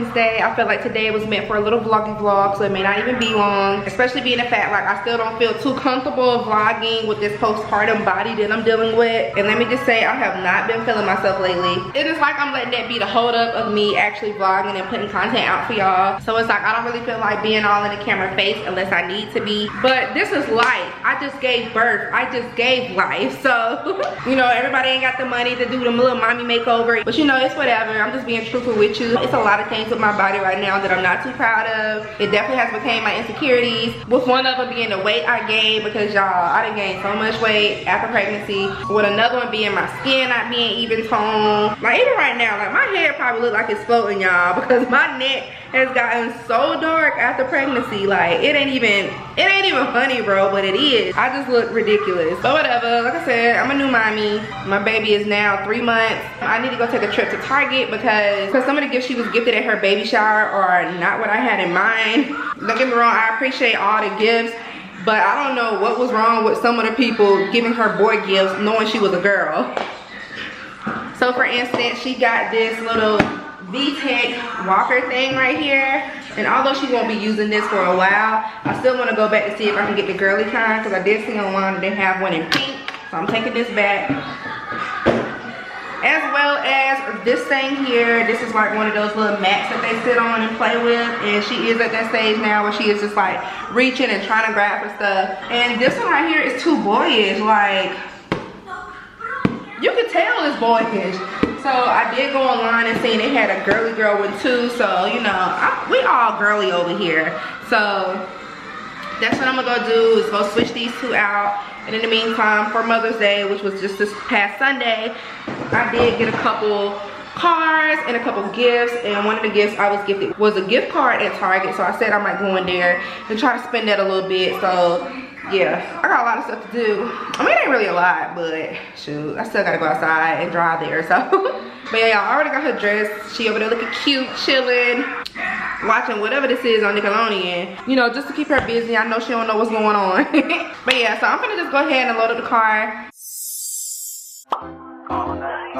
Wednesday. I feel like today was meant for a little vloggy vlog, so it may not even be long. Especially being the fact like I still don't feel too comfortable vlogging with this postpartum body that I'm dealing with. And let me just say, I have not been feeling myself lately. It is like I'm letting that be the hold up of me actually vlogging and putting content out for y'all. So it's like I don't really feel like being all in the camera face unless I need to be. But this is life. I just gave birth. I just gave life. So, you know, everybody ain't got the money to do the little mommy makeover. But you know, it's whatever. I'm just being truthful with you. It's a lot of things with my body right now that I'm not too proud of. It definitely has become my insecurities. With one of them being the weight I gained, because y'all, I done gained so much weight after pregnancy. With another one being my skin not being even toned. Like even right now, like my hair probably look like it's floating, y'all, because my neck has gotten so dark after pregnancy. Like it ain't even funny, bro, but it is. I just look ridiculous. But whatever, like I said, I'm a new mommy. My baby is now 3 months. I need to go take a trip to Target because some of the gifts she was gifted at her baby shower are not what I had in mind. Don't get me wrong, I appreciate all the gifts, but I don't know what was wrong with some of the people giving her boy gifts knowing she was a girl. So for instance, she got this little VTech walker thing right here. And although she won't be using this for a while, I still want to go back to see if I can get the girly kind, because I did see online that they have one in pink. So I'm taking this back. As well as this thing here. This is like one of those little mats that they sit on and play with. And she is at that stage now where she is just like reaching and trying to grab for stuff. And this one right here is too boyish. Like, you can tell it's boyish. So I did go online and seen it had a girly girl one too. So, you know, we all girly over here. So that's what I'm gonna go do, is go switch these two out. And in the meantime, for Mother's Day, which was just this past Sunday, I did get a couple cards and a couple gifts. And one of the gifts I was gifted was a gift card at Target. So I said I might go in there and try to spend that a little bit. So yeah, I got a lot of stuff to do. I mean, it ain't really a lot, but shoot, I still gotta go outside and drive there, so. But yeah, y'all, I already got her dressed. She over there looking cute, chilling, watching whatever this is on Nickelodeon. You know, just to keep her busy. I know she don't know what's going on. But yeah, so I'm gonna just go ahead and load up the car.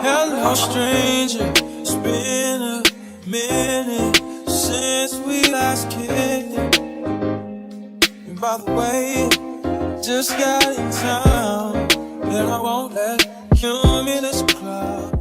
Hello, stranger. It's been a minute since we last kicked it. And by the way, just got in town, and I won't let you in this club.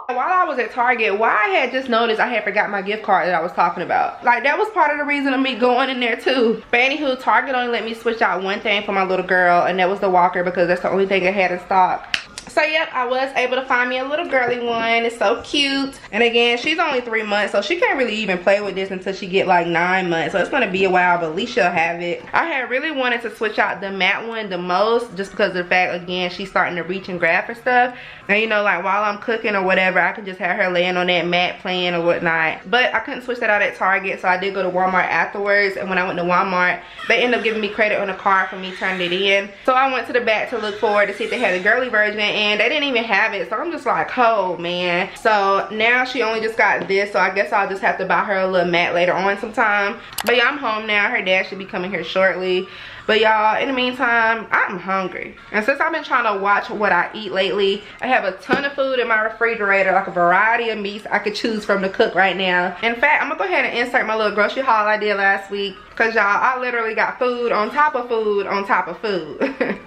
While I was at Target, why I had just noticed I had forgot my gift card that I was talking about. Like, that was part of the reason of me going in there too. But anywho, Target only let me switch out one thing for my little girl, and that was the walker, because that's the only thing it had in stock. So yep, I was able to find me a little girly one. It's so cute. And again, she's only 3 months, so she can't really even play with this until she get like 9 months. So it's gonna be a while, but at least she'll have it. I had really wanted to switch out the matte one the most, just because of the fact, again, she's starting to reach and grab for stuff. And you know, like while I'm cooking or whatever, I can just have her laying on that mat playing or whatnot. But I couldn't switch that out at Target, so I did go to Walmart afterwards. And when I went to Walmart, they ended up giving me credit on the card for me turning it in. So I went to the back to look forward to see if they had a girly version, and they didn't even have it. So I'm just like, oh man. So now she only just got this, so I guess I'll just have to buy her a little mat later on sometime. But yeah, I'm home now. Her dad should be coming here shortly. But y'all, in the meantime, I'm hungry. And since I've been trying to watch what I eat lately, I have a ton of food in my refrigerator, like a variety of meats I could choose from to cook right now. In fact, I'm gonna go ahead and insert my little grocery haul I did last week, because y'all, I literally got food on top of food on top of food.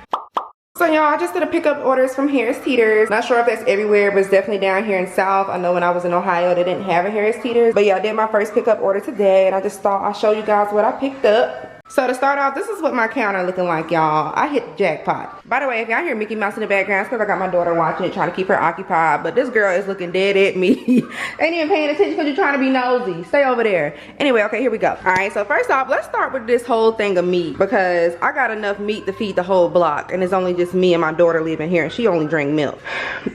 So y'all, I just did a pickup orders from Harris Teeters. Not sure if that's everywhere, but it's definitely down here in South. I know when I was in Ohio, they didn't have a Harris Teeters. But yeah, I did my first pickup order today, and I just thought I'll show you guys what I picked up. So to start off, this is what my counter looking like, y'all. I hit the jackpot. By the way, if y'all hear Mickey Mouse in the background, it's because I got my daughter watching it, trying to keep her occupied. But this girl is looking dead at me. Ain't even paying attention because you're trying to be nosy. Stay over there. Anyway, okay, here we go. All right, so first off, let's start with this whole thing of meat, because I got enough meat to feed the whole block, and it's only just me and my daughter living here, and she only drink milk.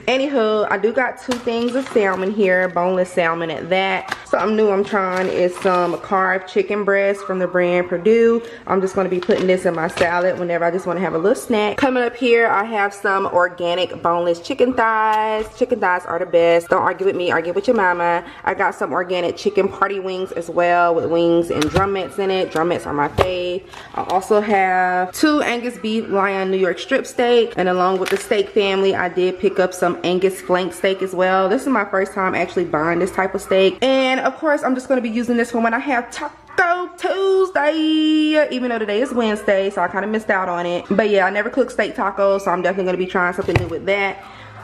Anywho, I do got 2 things of salmon here, boneless salmon at that. Something new I'm trying is some carved chicken breast from the brand Purdue. I'm just going to be putting this in my salad whenever I just want to have a little snack. Coming up here, I have some organic boneless chicken thighs. Chicken thighs are the best. Don't argue with me, argue with your mama. I got some organic chicken party wings as well, with wings and drumettes in it. Drumettes are my fave. I also have 2 Angus beef Lion New York strip steak, and along with the steak family, I did pick up some Angus flank steak as well. This is my first time actually buying this type of steak. And of course, I'm just going to be using this for when I have Taco Tuesday, even though today is Wednesday, so I kind of missed out on it. But yeah, I never cooked steak tacos, so I'm definitely going to be trying something new with that.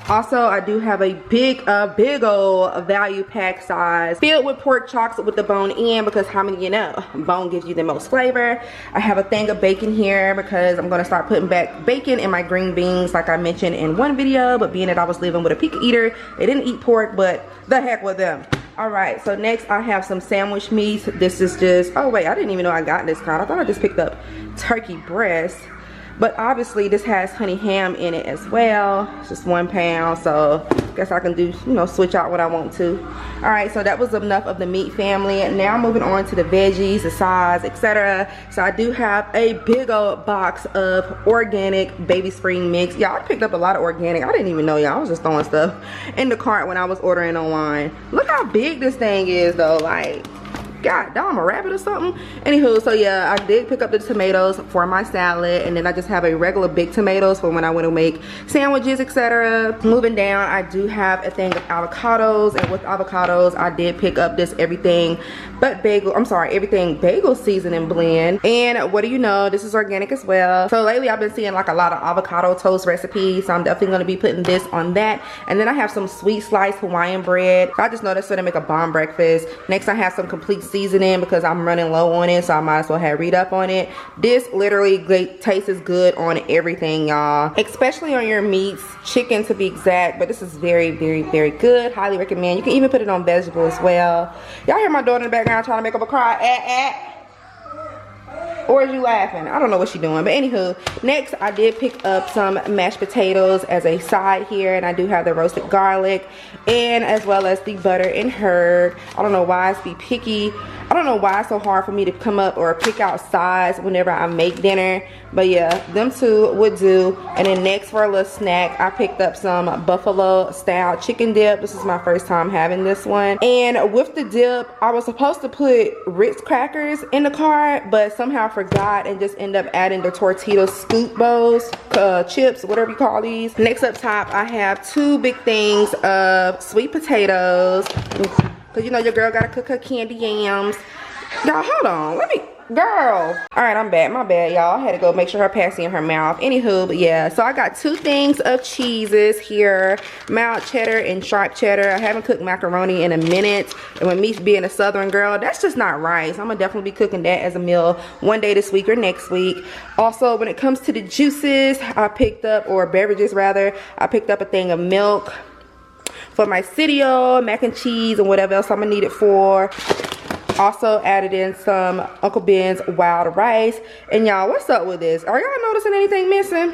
Also, I do have a big old value pack size filled with pork chocks with the bone in, because how many you know, bone gives you the most flavor. I have a thing of bacon here because I'm going to start putting back bacon in my green beans like I mentioned in one video, but being that I was living with a picky eater, they didn't eat pork, but the heck with them. Alright, so next I have some sandwich meats. This is just, oh wait, I didn't even know I got this kind. I thought I just picked up turkey breast. But obviously this has honey ham in it as well. It's just 1 pound, so I guess I can do, you know, switch out what I want to. Alright, so that was enough of the meat family. Now moving on to the veggies, the sides, etc. So I do have a big old box of organic baby spring mix. Y'all, I picked up a lot of organic. I didn't even know, y'all. I was just throwing stuff in the cart when I was ordering online. Look how big this thing is though, like, God damn, I'm a rabbit or something. Anywho, so yeah, I did pick up the tomatoes for my salad, and then I just have a regular big tomatoes for when I want to make sandwiches, etc. Moving down, I do have a thing of avocados, and with avocados, I did pick up this everything bagel seasoning blend. And what do you know, this is organic as well. So lately I've been seeing like a lot of avocado toast recipes, so I'm definitely going to be putting this on that. And then I have some sweet sliced Hawaiian bread. I just know that's going to make a bomb breakfast. Next I have some complete seasoning because I'm running low on it, so I might as well have read up on it. This literally tastes good on everything, y'all, especially on your meats, chicken to be exact. But this is very good. Highly recommend. You can even put it on vegetables as well. Y'all hear my daughter in the background trying to make up a cry? Or is you laughing? I don't know what she's doing. But anywho, next I did pick up some mashed potatoes as a side here, and I do have the roasted garlic and as well as the butter and herb. I don't know why it's be picky. I don't know why it's so hard for me to come up or pick out sides whenever I make dinner. But yeah, them two would do. And then next for a little snack, I picked up some buffalo style chicken dip. This is my first time having this one. And with the dip, I was supposed to put Ritz crackers in the cart, but somehow forgot and just end up adding the tortilla scoop bowls, chips, whatever you call these. Next up top, I have 2 big things of sweet potatoes. Cause you know your girl gotta cook her candy yams. Y'all, hold on, girl. All right, I'm back, my bad, y'all. I had to go make sure her passy in her mouth. Anywho, but yeah, so I got 2 things of cheeses here, mild cheddar and sharp cheddar. I haven't cooked macaroni in a minute, and with me being a southern girl, that's just not right. So I'm gonna definitely be cooking that as a meal one day this week or next week. Also, when it comes to the juices, I picked up, or beverages rather, I picked up a thing of milk for my cereal, mac and cheese, and whatever else I'm gonna need it for. Also added in some Uncle Ben's wild rice. And y'all, what's up with this? Are y'all noticing anything missing?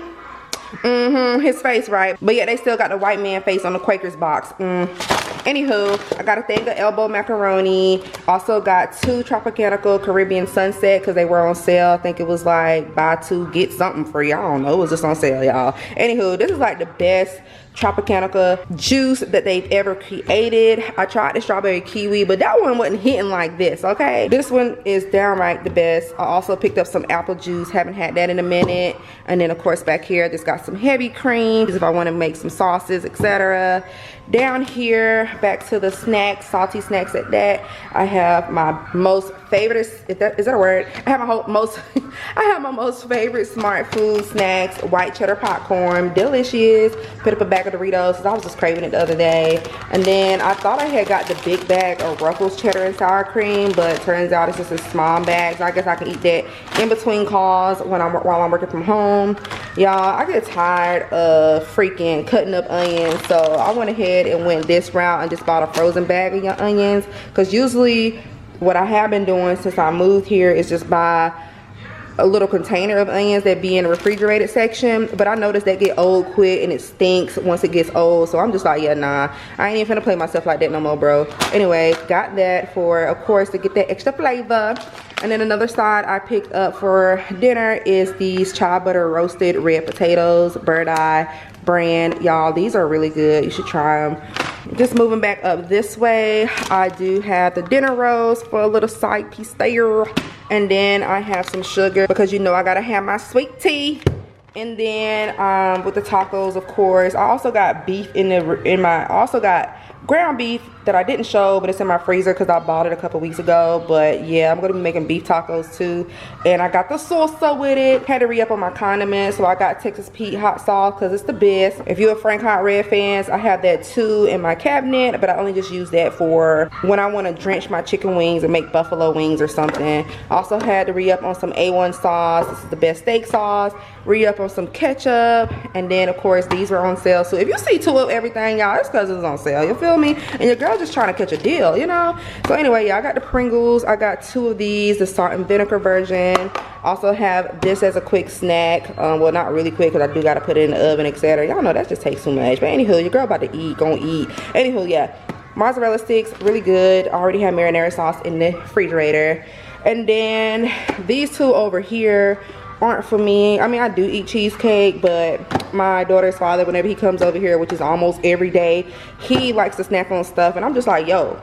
His face, right? But yeah, they still got the white man face on the Quaker's box. Anywho, I got a thing of elbow macaroni. Also got 2 Tropicana Caribbean Sunset because they were on sale. I think it was like buy 2 get something free. I don't know, it was just on sale, y'all. Anywho, this is like the best Tropicana juice that they've ever created. I tried the strawberry kiwi, but that one wasn't hitting like this, okay? This one is downright the best. I also picked up some apple juice. Haven't had that in a minute. And then of course back here, I just got some heavy cream if I want to make some sauces, etc. Down here, back to the snacks, salty snacks at that. I have my most favorite, is that a word? I have my most favorite Smart Food snacks, white cheddar popcorn, delicious. Put up a bag of Doritos because I was just craving it the other day. And then I thought I had got the big bag of Ruffles cheddar and sour cream, but it turns out it's just a small bag. So I guess I can eat that in between calls while I'm working from home. Y'all, I get tired of freaking cutting up onions, so I went ahead and went this route and just bought a frozen bag of your onions. Because usually what I have been doing since I moved here is just buy a little container of onions that be in the refrigerated section, but I noticed they get old quick and it stinks once it gets old. So I'm just like, yeah, nah, I ain't even finna play myself like that no more, bro. Anyway, got that for, of course, to get that extra flavor. And then another side I picked up for dinner is these child butter roasted red potatoes, Bird Eye brand. Y'all, these are really good. You should try them. Just moving back up this way, I do have the dinner rolls for a little side piece there. And then I have some sugar because you know I gotta have my sweet tea. And then with the tacos, of course, I also got beef I also got ground beef that I didn't show, but it's in my freezer because I bought it a couple weeks ago. But yeah, I'm gonna be making beef tacos too. And I got the salsa with it. Had to re-up on my condiments, so I got Texas Pete hot sauce because it's the best. If you're a Frank Hot Red fans, I have that too in my cabinet, but I only just use that for when I want to drench my chicken wings and make buffalo wings or something. Also had to re-up on some A1 sauce. This is the best steak sauce. Re-up on some ketchup, and then of course these were on sale. So if you see 2 of everything, y'all, it's because it's on sale. You feel me? And your girl just trying to catch a deal, you know. So anyway, yeah, I got the Pringles. I got 2 of these, the salt and vinegar version. Also have this as a quick snack. Well, not really quick because I do got to put it in the oven, etc. Y'all know that just takes too much. But anywho, your girl about to eat, gonna eat. Anywho, yeah, mozzarella sticks, really good. I already have marinara sauce in the refrigerator. And then these 2 over here aren't for me. I mean, I do eat cheesecake, but my daughter's father, whenever he comes over here, which is almost every day, he likes to snack on stuff, and I'm just like, yo,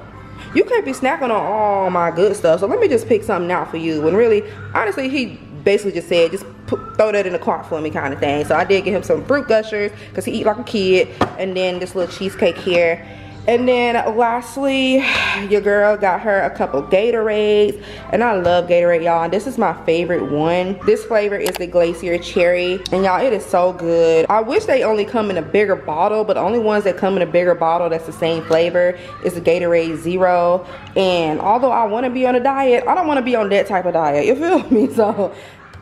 you can't be snacking on all my good stuff, so let me just pick something out for you. When really, honestly, he basically just said, just throw that in the cart for me kind of thing. So I did get him some fruit gushers because he eat like a kid, and then this little cheesecake here. And then lastly, your girl got her a couple Gatorades, and I love Gatorade, y'all. This is my favorite one. This flavor is the Glacier Cherry, and y'all, it is so good. I wish they only come in a bigger bottle, but the only ones that come in a bigger bottle that's the same flavor is the Gatorade Zero. And although I want to be on a diet, I don't want to be on that type of diet, you feel me? So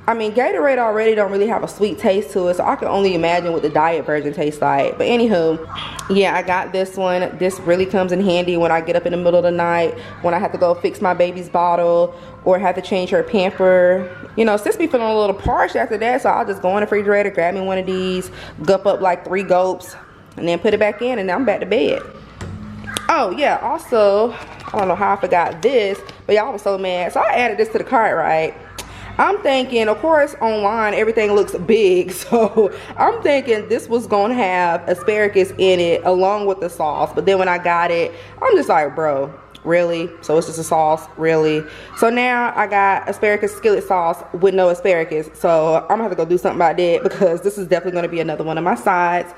I mean, Gatorade already don't really have a sweet taste to it, so I can only imagine what the diet version tastes like. But anywho, yeah, I got this one. This really comes in handy when I get up in the middle of the night, when I have to go fix my baby's bottle or have to change her pamper. You know, sis be feeling a little parched after that, so I'll just go in the refrigerator, grab me one of these, gup up like 3 gulps, and then put it back in, and then I'm back to bed. Oh yeah, also, I don't know how I forgot this, but y'all was so mad. So I added this to the cart, right? I'm thinking, of course, online everything looks big, so I'm thinking this was gonna have asparagus in it along with the sauce. But then when I got it, I'm just like, bro, really? So it's just a sauce, really? So now I got asparagus skillet sauce with no asparagus, so I'm gonna have to go do something about that, because this is definitely gonna be another one of my sides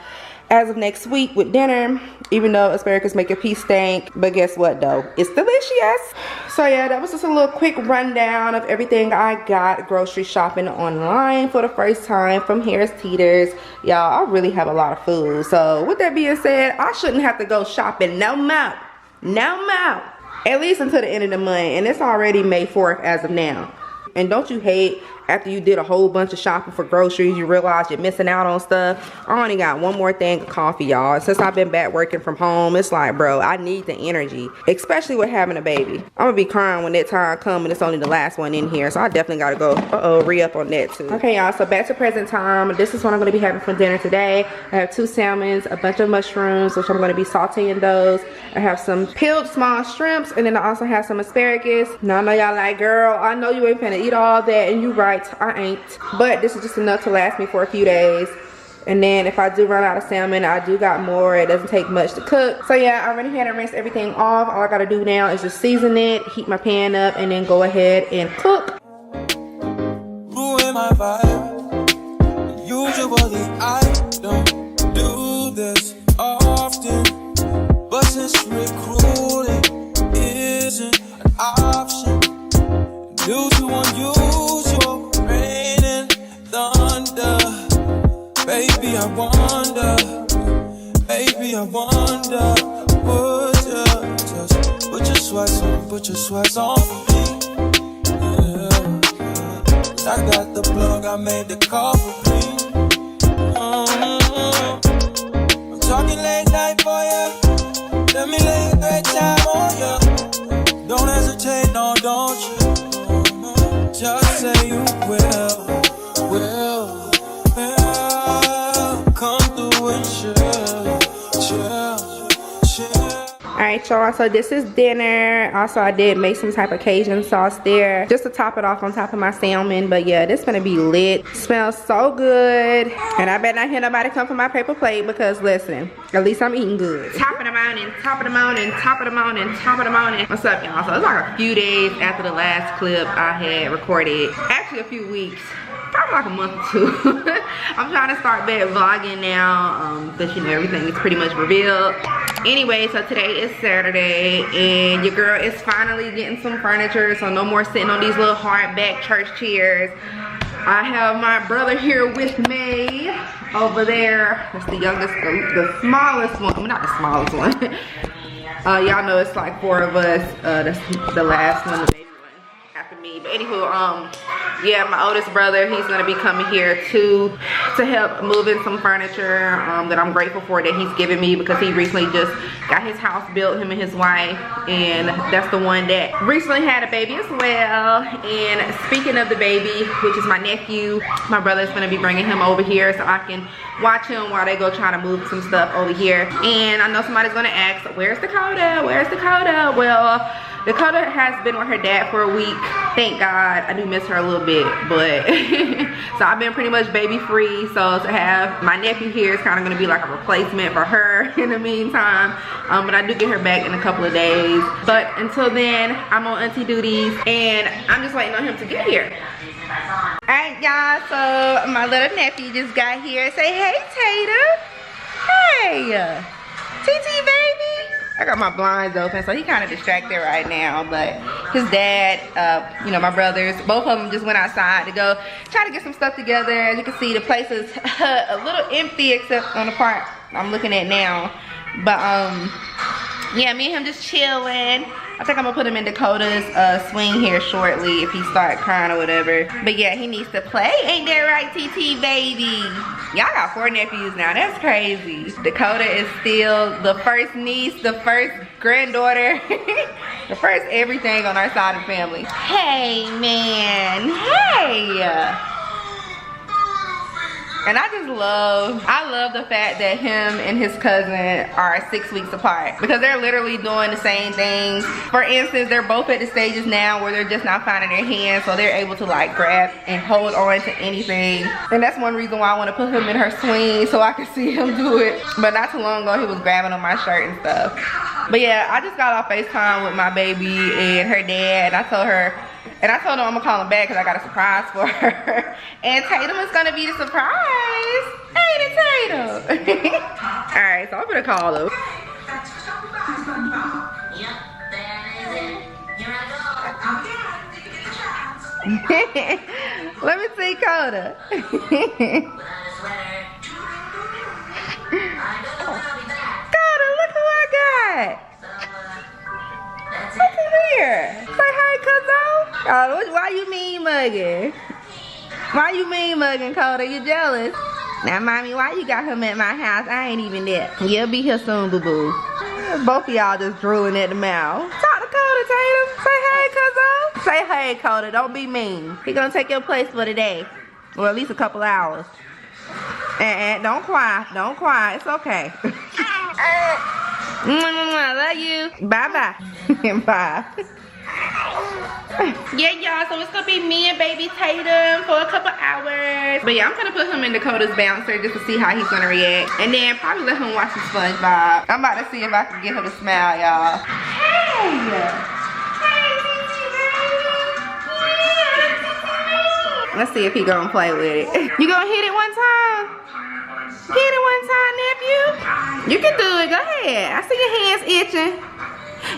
as of next week with dinner, even though asparagus make your pee stink. But guess what though, it's delicious. So yeah, that was just a little quick rundown of everything I got grocery shopping online for the first time from Harris Teeter's. Y'all, I really have a lot of food, so with that being said, I shouldn't have to go shopping no more, at least until the end of the month, and it's already May 4th as of now. And don't you hate after you did a whole bunch of shopping for groceries, you realize you're missing out on stuff? I only got one more thing of coffee, y'all. Since I've been back working from home, it's like, bro, I need the energy, especially with having a baby. I'm gonna be crying when that time comes and it's only the last one in here, so I definitely gotta go re-up on that too. Okay, y'all, so back to present time. This is what I'm gonna be having for dinner today. I have 2 salmons, a bunch of mushrooms, which I'm gonna be sauteing those. I have some peeled small shrimps, and then I also have some asparagus. Now I know y'all like, girl, I know you ain't finna eat all that, and you right, I ain't. But this is just enough to last me for a few days. And then if I do run out of salmon, I do got more. It doesn't take much to cook. So yeah, I already had to rinse everything off. All I gotta do now is just season it, heat my pan up, and then go ahead and cook. Ruin my vibe. Usually I don't do this often, but since recruiting isn't an option due to unusual rain and thunder, baby, I wonder, would you just put your sweats on for me? Yeah. I got the plug, I made the call for me. I'm talking late night for you. Let me lay a great time on you. Don't hesitate, no, don't you? Just say you will. Come through and chill. Alright, y'all, so this is dinner. Also, I did make some type of Cajun sauce there just to top it off on top of my salmon. But yeah, this is gonna be lit. Smells so good. And I bet not hear nobody come for my paper plate, because listen, at least I'm eating good. Top of the morning, top of the morning, top of the morning, top of the morning. What's up, y'all? So it's like a few days after the last clip I had recorded. Actually a few weeks. probably like a month or two. I'm trying to start back vlogging now, because you know everything is pretty much revealed. Anyway, so today is Saturday and your girl is finally getting some furniture, so no more sitting on these little hard back church chairs. I have my brother here with me over there. That's the youngest, the smallest one. Well, not the smallest one. Y'all know it's like 4 of us. That's the last one, the baby one after me. But anywho, yeah, my oldest brother, he's gonna be coming here to help move in some furniture that I'm grateful for that he's given me, because he recently just got his house built, him and his wife, and that's the one that recently had a baby as well. And speaking of the baby, which is my nephew, my brother's gonna be bringing him over here so I can watch him while they go try to move some stuff over here. And I know somebody's gonna ask, where's Dakota? Where's Dakota? Well, Dakota has been with her dad for a week. Thank God. I do miss her a little bit, but so I've been pretty much baby free. So to have my nephew here is kind of gonna be like a replacement for her in the meantime. But I do get her back in a couple of days. But until then, I'm on auntie duties and I'm just waiting on him to get here. Alright y'all, so my little nephew just got here. Say hey, Tatum. Hey, TT baby. I got my blinds open, so he kind of distracted right now. But his dad, you know, my brothers, both of them just went outside to go try to get some stuff together. As you can see, the place is a little empty except on the part I'm looking at now. But yeah, me and him just chilling. I think I'm gonna put him in Dakota's swing here shortly if he start crying or whatever. But yeah, he needs to play. Ain't that right, TT baby? Y'all got 4 nephews now. That's crazy. Dakota is still the first niece, the first granddaughter, the first everything on our side of the family. Hey, man. Hey. And I love the fact that him and his cousin are 6 weeks apart, because they're literally doing the same things. For instance, they're both at the stages now where they're just not finding their hands, so they're able to like grab and hold on to anything. And that's one reason why I want to put him in her swing so I can see him do it. But not too long ago, he was grabbing on my shirt and stuff. But yeah, I just got off FaceTime with my baby and her dad, and I told her I'm gonna call him back because I got a surprise for her. And Tatum is gonna be the surprise. Ain't it, Tatum? Alright, so I'm gonna call him. Let me see Coda. Coda, look who I got. Look here. Say hi, cuzzo. Oh, why you mean mugging? Why you mean mugging, Coda? You jealous? Now, mommy, why you got him at my house? I ain't even there. You'll be here soon, boo-boo. Both of y'all just drooling at the mouth. Talk to Coda, Tatum. Say hey, cuzzo. Say hey, Coda. Don't be mean. He gonna take your place for today. Or at least a couple hours. And don't cry. Don't cry. It's okay. I love you. Bye-bye. Bye. Yeah, y'all, so it's gonna be me and baby Tatum for a couple hours. But yeah, I'm gonna put him in Dakota's bouncer just to see how he's gonna react. And then probably let him watch some SpongeBob. I'm about to see if I can get her to smile, y'all. Hey! Let's see if he gonna play with it. You gonna hit it one time? Hit it one time, nephew. You can do it. Go ahead. I see your hands itching.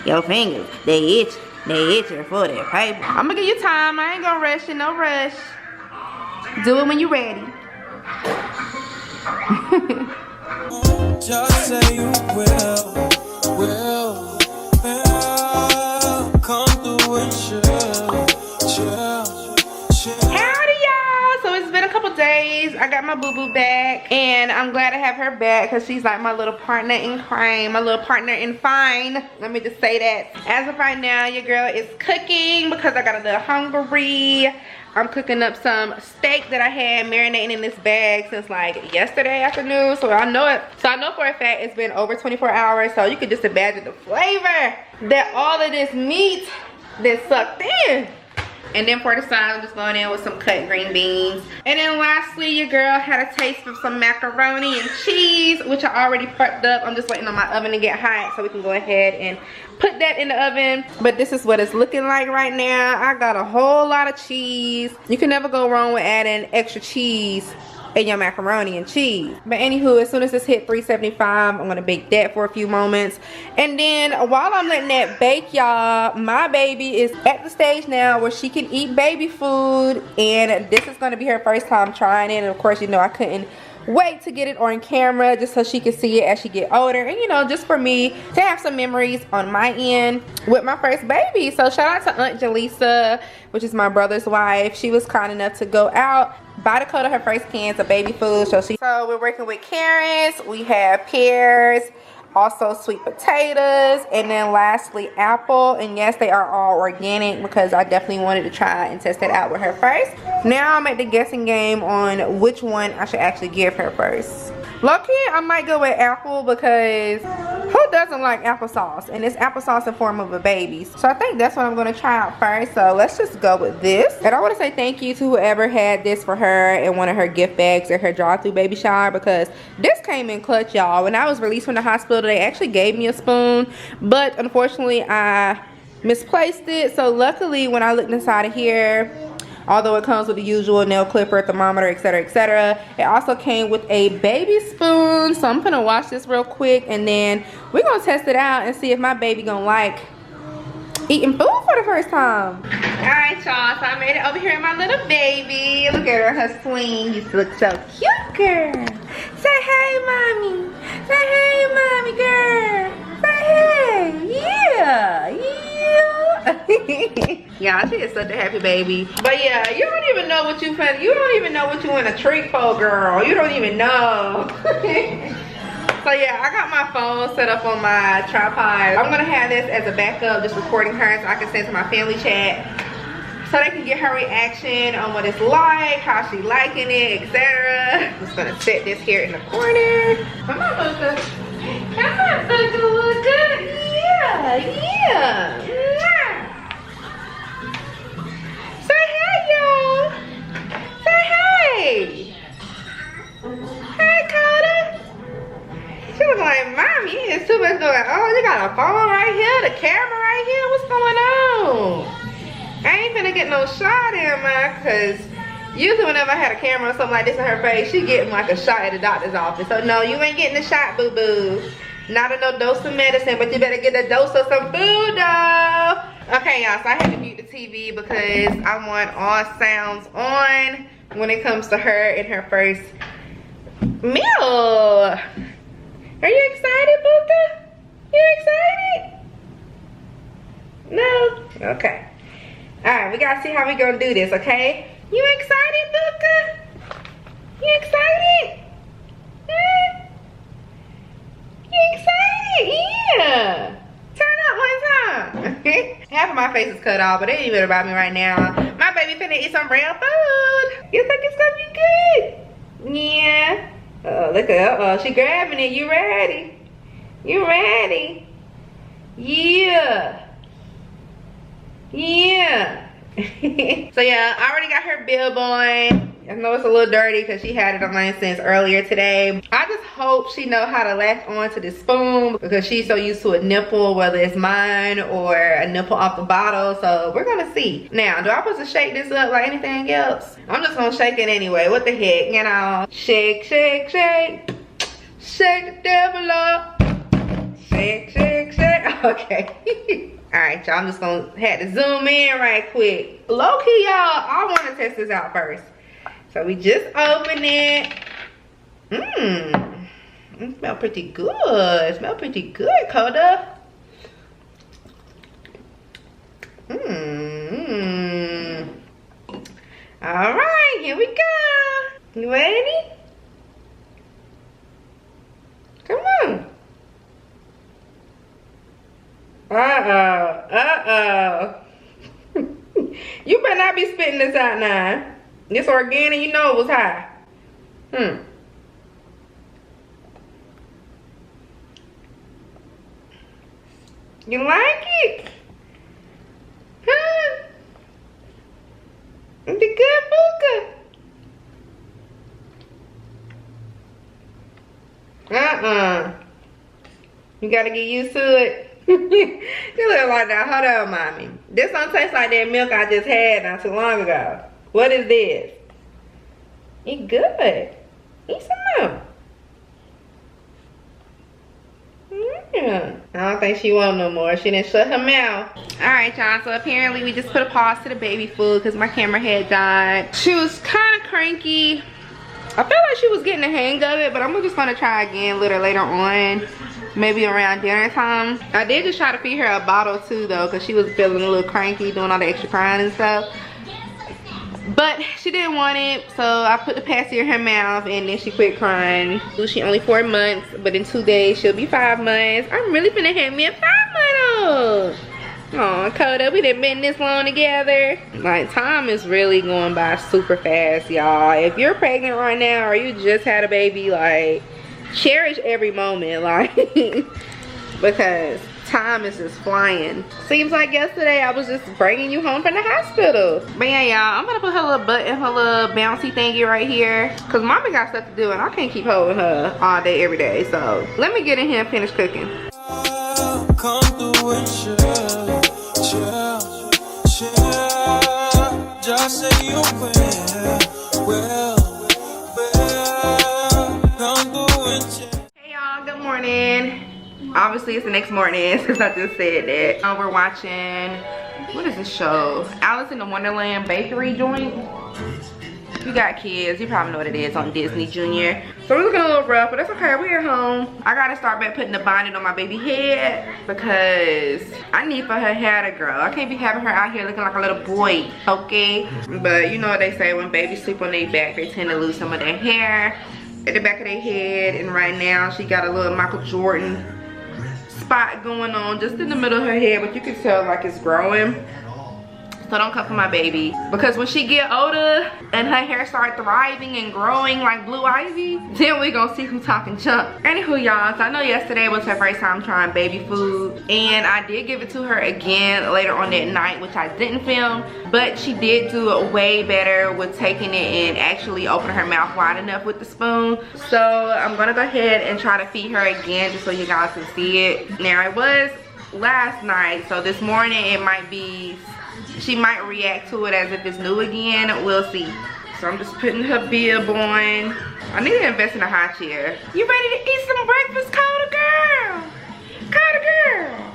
Your fingers, they itch. They itching for that paper. I'm gonna give you time. I ain't gonna rush you. No rush. Do it when you're ready. Just say you will. Come through and chill. Howdy, y'all. So it's been a couple days. I got my boo-boo back, and I'm glad to have her back because she's like my little partner in crime, my little partner in fine. Let me just say that. As of right now, your girl is cooking because I got a little hungry. I'm cooking up some steak that I had marinating in this bag since like yesterday afternoon. So I know it. So I know for a fact it's been over 24 hours. So you could just imagine the flavor that all of this meat that sucked in. And then for the side, I'm just going in with some cut green beans. And then lastly, your girl had a taste of some macaroni and cheese, which I already prepped up. I'm just waiting on my oven to get hot so we can go ahead and put that in the oven. But this is what it's looking like right now. I got a whole lot of cheese. You can never go wrong with adding extra cheese in your macaroni and cheese. But anywho, as soon as this hit 375, I'm gonna bake that for a few moments. And then while I'm letting that bake, y'all, my baby is at the stage now where she can eat baby food, and this is gonna be her first time trying it. And of course, you know, I couldn't wait to get it on camera just so she can see it as she get older, and you know, just for me to have some memories on my end with my first baby. So shout out to Aunt Jaleesa, which is my brother's wife. She was kind enough to go out, buy Dakota her first cans of baby food. So we're working with carrots, we have pears, also sweet potatoes, and then lastly apple. And yes, they are all organic because I definitely wanted to try and test that out with her first. Now I'm at the guessing game on which one I should actually give her first. Low-key, I might go with apple because who doesn't like applesauce? And it's applesauce in form of a baby. So I think that's what I'm going to try out first. So let's just go with this. And I want to say thank you to whoever had this for her in one of her gift bags at her drive-through baby shower, because this came in clutch, y'all. When I was released from the hospital, they actually gave me a spoon, but unfortunately I misplaced it. So luckily, when I looked inside of here, although it comes with the usual nail clipper, thermometer, etc., etc., it also came with a baby spoon. So I'm gonna wash this real quick, and then we're gonna test it out and see if my baby gonna like eating food for the first time. Alright, y'all, so I made it over here in my little baby. Look at her swing. You look so cute, girl. Say hey, mommy. Say hey, mommy, girl. Say hey. Yeah, yeah. Yeah, she is such a happy baby. But yeah, you don't even know what you in a treat for, girl. You don't even know. So yeah, I got my phone set up on my tripod. I'm gonna have this as a backup, just recording her so I can send to my family chat, so they can get her reaction on what it's like, how she liking it, etc. I'm just gonna set this here in the corner. Come on, Luca. Come on, Luca. Yeah, yeah. Say hey, y'all. Say hey. Hey, Coda. She was like, Mommy, it's too much going on. You got a phone right here, the camera right here. What's going on? I ain't finna get no shot in, man, because usually whenever I had a camera or something like this in her face, she getting like a shot at the doctor's office. So no, you ain't getting a shot, boo-boo. Not a no dose of medicine, but you better get a dose of some food, though. Okay, y'all, so I had to mute the TV because I want all sounds on when it comes to her and her first meal. Are you excited, Buka? You excited? No? Okay. Alright, we gotta see how we gonna do this, okay? You excited, Buka? You excited? You excited? Yeah. Turn up one time. Half of my face is cut off, but it ain't even about me right now. My baby finna eat some real food. You think it's gonna be good? Yeah. Oh, look at she grabbing it. You ready? You ready? Yeah. Yeah. So yeah, I already got her bib on. I know it's a little dirty because she had it on since earlier today. I just hope she know how to latch on to this spoon because she's so used to a nipple, whether it's mine or a nipple off the bottle. So we're gonna see. Now, do I supposed to shake this up like anything else? I'm just gonna shake it anyway. What the heck, you know? Shake, shake, shake. Shake the devil up. Shake, shake, shake. Okay. Alright, y'all, I'm just gonna have to zoom in right quick. Low key, y'all, I wanna test this out first. So we just open it. It smells pretty good. It smells pretty good, Coda. Alright, here we go. You ready? Come on. You better not be spitting this out now. This organic, you know it was high. You like it? Huh? You gotta get used to it. You look like that. Hold on, mommy. This don't taste like that milk I just had not too long ago. What is this? It's good. Eat some milk. Yeah. I don't think she won't no more. She didn't shut her mouth. Alright, y'all. So apparently we just put a pause to the baby food because my camera had died. She was kind of cranky. I feel like she was getting the hang of it, but I'm just gonna try again a little later on. Maybe around dinner time. I did just try to feed her a bottle too though, because she was feeling a little cranky, doing all the extra crying and stuff. But she didn't want it, so I put the passy in her mouth and then she quit crying. She only 4 months, but in 2 days she'll be 5 months. I'm really finna have me a 5-month-old. Aw, Coda, we done been this long together. Like, time is really going by super fast, y'all. If you're pregnant right now or you just had a baby, like, cherish every moment, like, because time is just flying. Seems like yesterday I was just bringing you home from the hospital. But yeah, y'all, I'm gonna put her little butt in her little bouncy thingy right here, because mommy got stuff to do and I can't keep holding her all day every day. So let me get in here and finish cooking. Come through and chill, just say you will, come through and chill. Hey y'all, good morning. Obviously it's the next morning since I just said that. We're watching, what is this show? Alice in the Wonderland bakery joint. If you got kids, you probably know what it is on Disney Junior. So we're looking a little rough, but that's okay, we're at home. I gotta start back putting the bonnet on my baby head because I need for her hair to grow. I can't be having her out here looking like a little boy, okay? But you know what they say, when babies sleep on their back, they tend to lose some of their hair at the back of their head. And right now she got a little Michael Jordan spot going on just in the middle of her head, but you can tell like it's growing. So don't come for my baby, because when she get older and her hair start thriving and growing like Blue Ivy, then we gonna see who talking junk. Anywho, y'all, so I know yesterday was her first time trying baby food, and I did give it to her again later on that night, which I didn't film, but she did do it way better with taking it and actually opening her mouth wide enough with the spoon. So I'm gonna go ahead and try to feed her again just so you guys can see it. Now it was last night, so this morning it might be, she might react to it as if it's new again. We'll see. So I'm just putting her bib on. I need to invest in a high chair. You ready to eat some breakfast, Coda girl? Coda girl.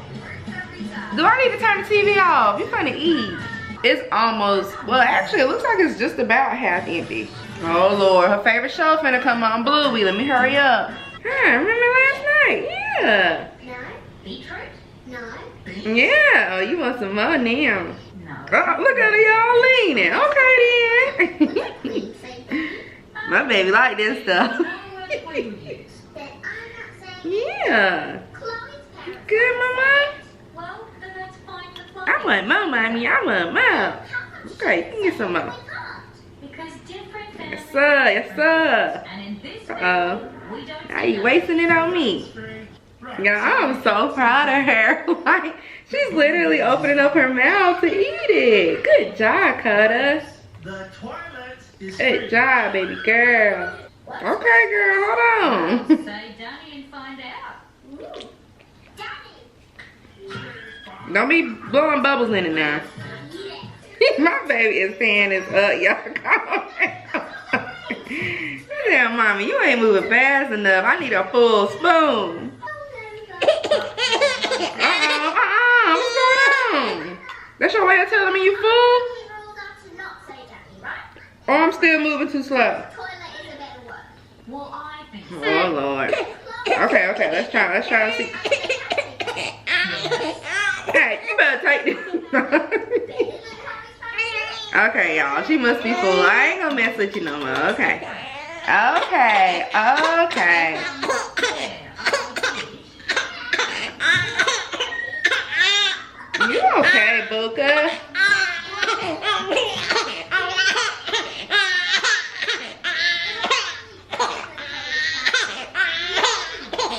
Do I need to turn the TV off? You're gonna eat. It's almost, well actually it looks like it's just about half empty. Oh Lord, her favorite show finna come on, Bluey. Let me hurry up. Remember last night? Yeah. No, beetroot, no. Yeah, oh, you want some more now. Oh, look at y'all leaning. Okay then. My baby like this stuff. Yeah. Good, mama. I want more, mommy. I want more. Okay, you can get some more. Yes, sir. Yes, sir. Uh-oh. Now you wasting it on me. Yeah, I'm so proud of her. Like, she's literally opening up her mouth to eat it. Good job, Coda. Good job, baby girl. Okay, girl, hold on. Say Danny and find out. Don't be blowing bubbles in it now. My baby is saying this up, y'all. Come on. Damn, mommy, you ain't moving fast enough. I need a full spoon. What's going on? That's your way of telling me you full? Or I'm still moving too slow? Oh Lord. Okay, let's try to see. Hey, you better take this. Okay, y'all, she must be full. I ain't gonna mess with you no more. Okay. You okay, Booka?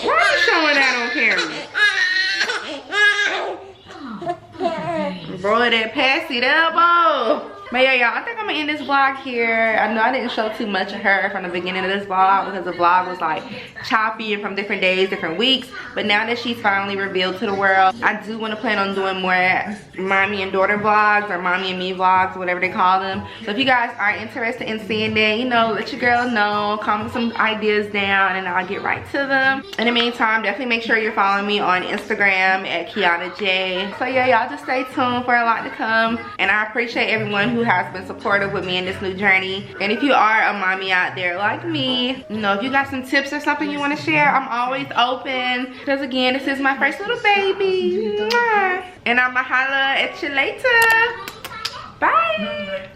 Why are you showing that on camera? Boy, that passy elbow. But yeah, y'all, I think I'm gonna end this vlog here. I know I didn't show too much of her from the beginning of this vlog because the vlog was like choppy and from different days, different weeks. But now that she's finally revealed to the world, I do want to plan on doing more mommy and daughter vlogs or mommy and me vlogs, whatever they call them. So if you guys are interested in seeing that, you know, let your girl know, comment some ideas down and I'll get right to them. In the meantime, definitely make sure you're following me on Instagram at keonnajae. So yeah, y'all just stay tuned for a lot to come. And I appreciate everyone who has been supportive with me in this new journey. And if you are a mommy out there like me, you know, if you got some tips or something you want to share, I'm always open. Because again, this is my first little baby. Mwah. And I'ma holla at you later. Bye.